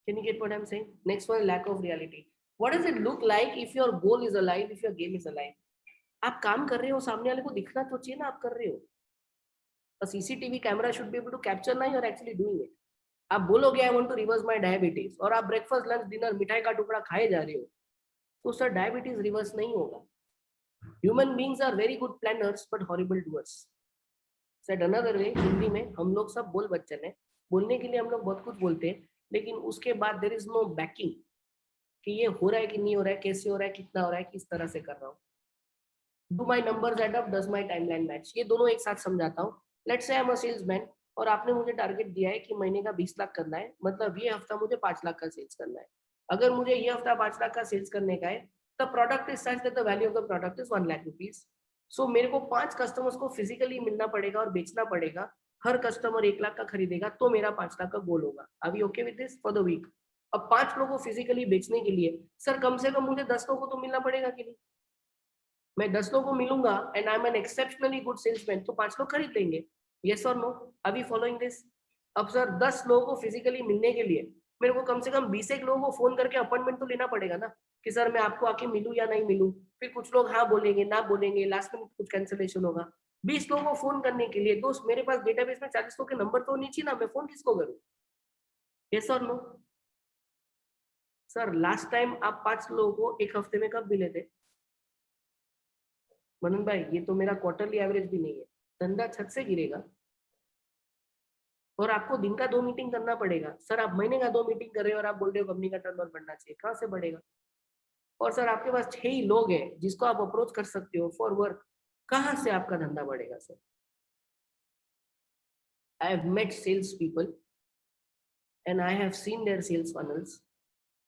Can you get what I'm saying? Next one, lack of reality. What does it look like if your goal is alive, if your game is alive? आप काम कर रहे हो, सामने वाले को दिखना तो चाहिए ना आप कर रहे हो. A CCTV camera should be able to capture ना you're actually doing it. आप बोलोगे I want to reverse my diabetes और आप ब्रेकफास्ट लंच डिनर मिठाई का टुकड़ा खाए जा रहे हो, तो सर डायबिटीज रिवर्स नहीं होगा. Human beings are very good planners but horrible doers. Said another way, Hindi में हम लोग सब बोल बच्चन है, बोलने के लिए हम लोग बहुत कुछ बोलते हैं, लेकिन उसके बाद देयर इज नो बैकिंग कि ये हो रहा है कि नहीं हो रहा है, कैसे हो रहा है, कितना हो रहा है, किस तरह से कर रहा हूँ. Do my numbers add up, does my timeline match, ये दोनों एक साथ समझाता हूँ. Let's say I am a salesman और आपने मुझे टारगेट दिया है कि महीने का 20 लाख करना है, मतलब ये हफ्ता मुझे 5 लाख का सेल्स करना है. अगर मुझे ये हफ्ता 5 लाख का सेल्स करने का है, the product is such that the value of the product is 1 lakh rupees. So मेरे को 5 कस्टमर्स को फिजिकली मिलना पड़ेगा और बेचना पड़ेगा. हर कस्टमर 1 लाख का खरीदेगा तो मेरा 5 लाख का गोल होगा. अभी okay with this for the week. अब 5 लोगों को फिजिकली बेचने के लिए सर कम से कम मुझे 10 लोगों को तो मिलना पड़ेगा कि नहीं. मैं 10 लोगों को मिलूंगा and I am an exceptionally good salesman, तो 5 लोग खरीद लेंगे. यस और नो? अभी फॉलोइंग दिस. अब सर 10 लोगों को फिजिकली मिलने के लिए मेरे को कम से कम 20 एक लोगों को फोन करके अपॉइंटमेंट तो लेना पड़ेगा ना कि सर मैं आपको आके मिलूं या नहीं मिलूं. फिर कुछ लोग हाँ बोलेंगे, ना बोलेंगे, लास्ट में कुछ कैंसिलेशन होगा. 20 लोगों को फोन करने के लिए दोस्त मेरे पास डेटाबेस में 40 लोगों के नंबर तो नीचे ना, मैं फोन किसको करूं. यस और नो? सर लास्ट टाइम आप 5 लोगों को एक हफ्ते में कब मिले थे? मनन भाई ये तो मेरा क्वार्टरली एवरेज भी नहीं है. धंधा छत से गिरेगा. और आपको दिन का 2 मीटिंग करना पड़ेगा. सर आप महीने का 2 मीटिंग कर रहे हो और आप बोल रहे हो कंपनी का टर्नओवर बढ़ना चाहिए, कहाँ से बढ़ेगा? और सर आपके पास 6 ही लोग हैं जिसको आप अप्रोच कर सकते हो फॉर वर्क, कहाँ से आपका धंधा बढ़ेगा sir? I have met sales people and I have seen their sales funnels.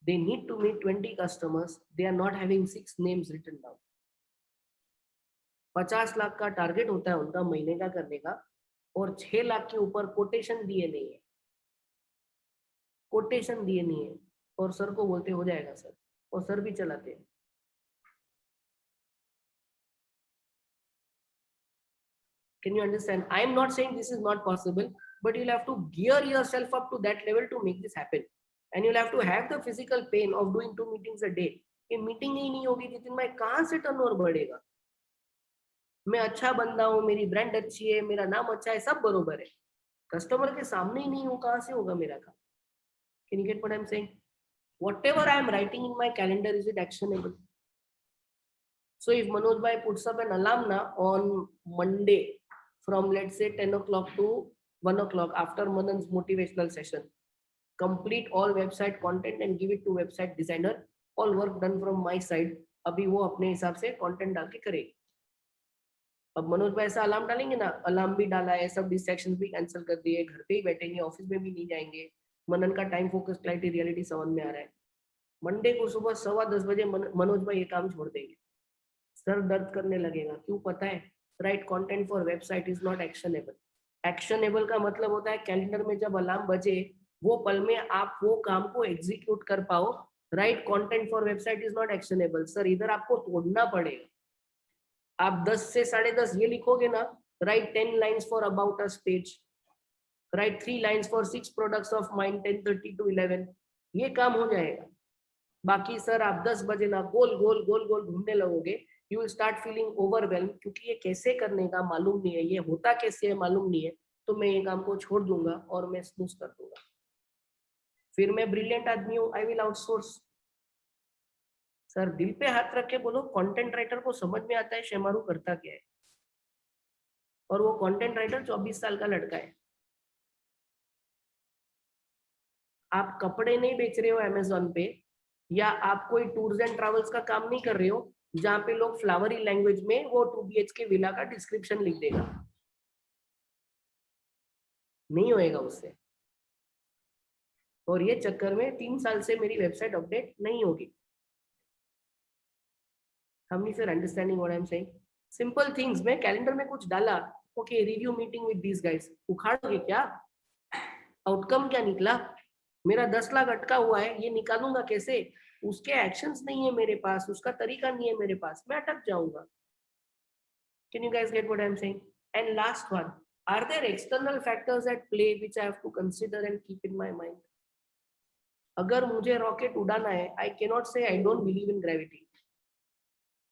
they need to meet 20 customers, they are not having 6 names written down. 50 lakh का टारगेट होता है उनका महीने का करने का और 6 लाख के ऊपर कोटेशन दिए नहीं है. कोटेशन दिए नहीं है और सर को बोलते हो जाएगा सर, और सर भी चलाते हैं. Can you understand? I am not saying this is not possible, but you'll have to gear yourself up to that level to make this happen. And you'll have to have the physical pain of doing 2 meetings a day. ये meeting ही नहीं होगी जितिन भाई, कहाँ से turnover बढ़ेगा? मैं अच्छा बंदा हूँ, मेरी ब्रांड अच्छी है, मेरा नाम अच्छा है, सब बरोबर है, कस्टमर के सामने ही नहीं हूँ, कहाँ से होगा मेरा काम? Can you get what I'm saying? Whatever I am writing in my calendar, is it actionable? So if Manoj bhai puts up an alarm now on Monday from let's say 10 o'clock to 1 o'clock after Madan's motivational session, complete all website content and give it to website designer, all work done from my side. अभी वो अपने हिसाब से content डाल के करेगी. अब मनोज भाई ऐसा अलार्म डालेंगे ना, अलार्म भी डाला है, सब डिस्ट्रैक्शंस भी कैंसिल कर दिए, घर पे ही बैठेंगे, ऑफिस में भी नहीं जाएंगे. मनन का टाइम फोकस क्लैरिटी रियलिटी समझ में आ रहा है. मंडे को सुबह 10:15 मनोज भाई ये काम छोड़ देंगे. सर दर्द करने लगेगा. क्यों पता है? Right content for website is not actionable. Actionable का मतलब होता है कैलेंडर में जब अलार्म बजे वो पल में आप वो काम को एग्जीक्यूट कर पाओ. Right content for website is not actionable. Sir इधर आपको तोड़ना पड़ेगा. आप 10 से 10:30 ये लिखोगे ना, right 10 lines for about us page, right 3 lines for 6 products of mine 10:30 to 11, ये काम हो जाएगा. बाकी सर आप 10 बजे ना गोल गोल गोल गोल घूमने लगोगे, you will start feeling overwhelm, क्योंकि ये कैसे करने का मालूम नहीं है, ये होता कैसे है मालूम नहीं है, तो मैं ये काम को छोड़ दूंगा और मैं स्नूज कर दूंगा. फिर मैं ब्रिलियंट आदमी हूँ, आई विल आउटसोर्स. सर दिल पे हाथ रख के बोलो, कंटेंट राइटर को समझ में आता है शेमारू करता क्या है, और वो कंटेंट राइटर 24 साल का लड़का है. आप कपड़े नहीं बेच रहे हो अमेजोन पे, या आप कोई टूर्स एंड ट्रैवल्स का काम नहीं कर रहे हो जहां पे लोग फ्लावरी लैंग्वेज में वो 2 BHK विला का डिस्क्रिप्शन लिख देगा. नहीं होएगा उससे. और ये चक्कर में 3 साल से मेरी वेबसाइट अपडेट नहीं होगी. हम नहीं sir understanding what I am saying. Simple things में कैलेंडर में कुछ डाला, okay review meeting with these guys, उखाड़ोगे क्या? आउटकम क्या निकला? मेरा 10 लाख अटका हुआ है, ये निकालूंगा कैसे? उसके एक्शंस नहीं है मेरे पास, उसका तरीका नहीं है मेरे पास, मैं अटक जाऊंगा. Can you guys get what I'm saying? And last one, are there external factors at play which I have to consider and keep in my mind? अगर मुझे रॉकेट उड़ाना है, आई कैन नॉट से I don't believe in gravity.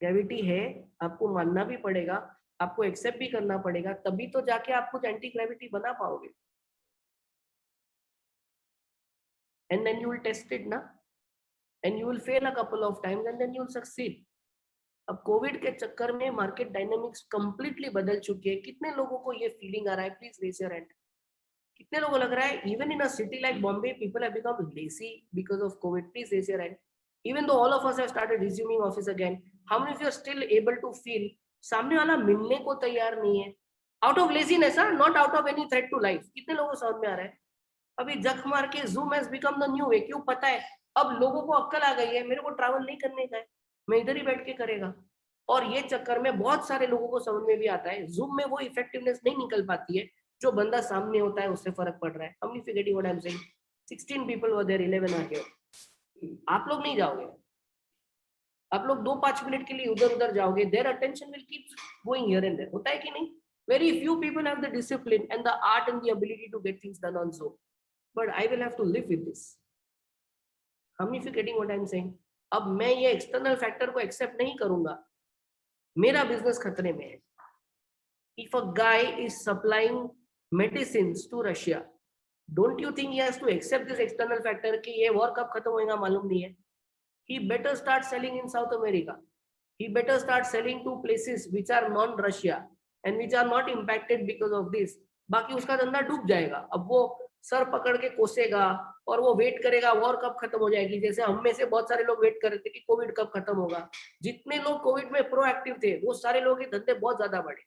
Gravity है, आपको मानना भी पड़ेगा, आपको एक्सेप्ट भी करना पड़ेगा, तभी तो जाके आप कुछ एंटी ग्रेविटी बना पाओगे. And then you will test it ना, and you will fail a couple of times and then you will succeed. अब कोविड के चक्कर में मार्केट डायनामिक्स कंप्लीटली बदल चुकी है. कितने लोगों को ये फीलिंग आ रहा है? Please raise your hand. कितने लोगों को लग रहा है even in a city like Bombay people have become lazy because of covid? Please raise your hand. Even though all of us have started resuming office again, how many of you are still able to feel सामने वाला मिलने को तैयार नहीं है? Out of laziness, not out of any threat to life. कितने लोगों को समझ में आ रहा है? अभी जख मार के zoom has become the new way. क्यों? पता है अब लोगों को अक्कल आ गई है, मेरे को ट्रैवल नहीं करने का है, मैं इधर ही बैठ के करेगा. और ये चक्कर में बहुत सारे लोगों को समझ में भी आता है जूम में वो इफेक्टिवनेस नहीं निकल पाती है जो बंदा सामने होता है उससे फर्क पड़ रहा है. हम नहीं forgetting what I am saying. 16 people were there, 11 are here. आप लोग नहीं जाओगे, आप लोग 2-5 मिनट के लिए उधर उधर जाओगे, their attention will keep going here and there. होता है कि नहीं? Very few people have the discipline and the art and the ability to get things done on Zoom. But I will have to live with this. Hmm if you getting what I am saying. अब मैं ये external factor को accept नहीं करूंगा, मेरा business खतरे में है. If a guy is supplying medicines to Russia, don't you think he has to accept this external factor कि ये वॉर कब खत्म होएगा मालूम नहीं है? He better start selling in South America. He better start selling to places which are non-Russia and which are not impacted because of this. बाकी उसका धंधा डूब जाएगा. अब वो सर पकड़ के कोसेगा और वो वेट करेगा वॉर कब खत्म हो जाएगी. जैसे हम में से बहुत सारे लोग वेट कर रहे थे कि कोविड कब खत्म होगा. जितने लोग कोविड में प्रोएक्टिव थे वो सारे लोगों के धंधे बहुत ज्यादा बढ़े.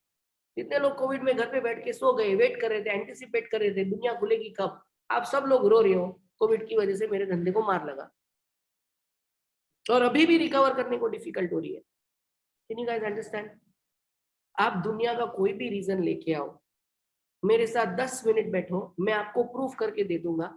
जितने लोग कोविड में घर पे बैठ के सो गए, वेट कर रहे थे, एंटिसिपेट कर रहे थे दुनिया खुलेगी कब, आप सब लोग रो रहे हो कोविड की वजह से मेरे धंधे को मार लगा और अभी भी रिकवर करने को डिफिकल्ट हो रही है. Can you guys understand? आप दुनिया का कोई भी रीजन लेके आओ, मेरे साथ 10 मिनट बैठो, मैं आपको प्रूफ करके दे दूंगा.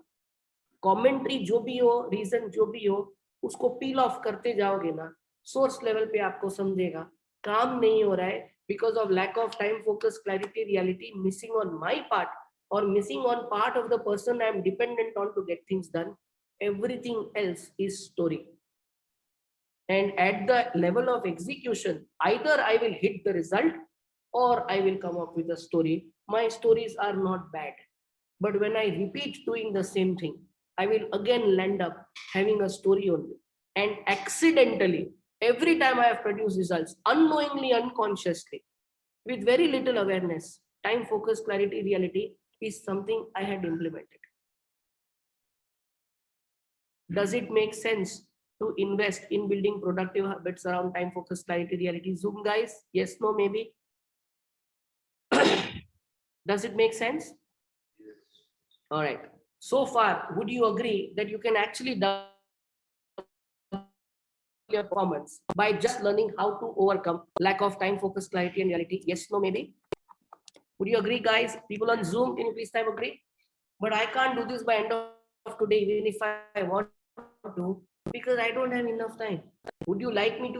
कमेंट्री जो भी हो, रीजन जो भी हो, उसको पील ऑफ करते जाओगे ना, सोर्स लेवल पे आपको समझेगा काम नहीं हो रहा है because of lack of time, focus, clarity, reality, missing on my part और missing on part of the person I am dependent on to get things done. Everything else is story. And at the level of execution, either I will hit the result or I will come up with a story. My stories are not bad, but when I repeat doing the same thing, I will again land up having a story only. And accidentally, every time I have produced results, unknowingly, unconsciously, with very little awareness, time, focus, clarity, reality is something I had implemented. Does it make sense to invest in building productive habits around time, focus, clarity, reality? Zoom guys, yes, no, maybe. Does it make sense? Yes. All right. So far, would you agree that you can actually double your performance by just learning how to overcome lack of time, focus, clarity, and reality? Yes, no, maybe. Would you agree, guys? People on Zoom, can you please type agree? But I can't do this by end of today, even if I want to, because I don't have enough time. Would you like me to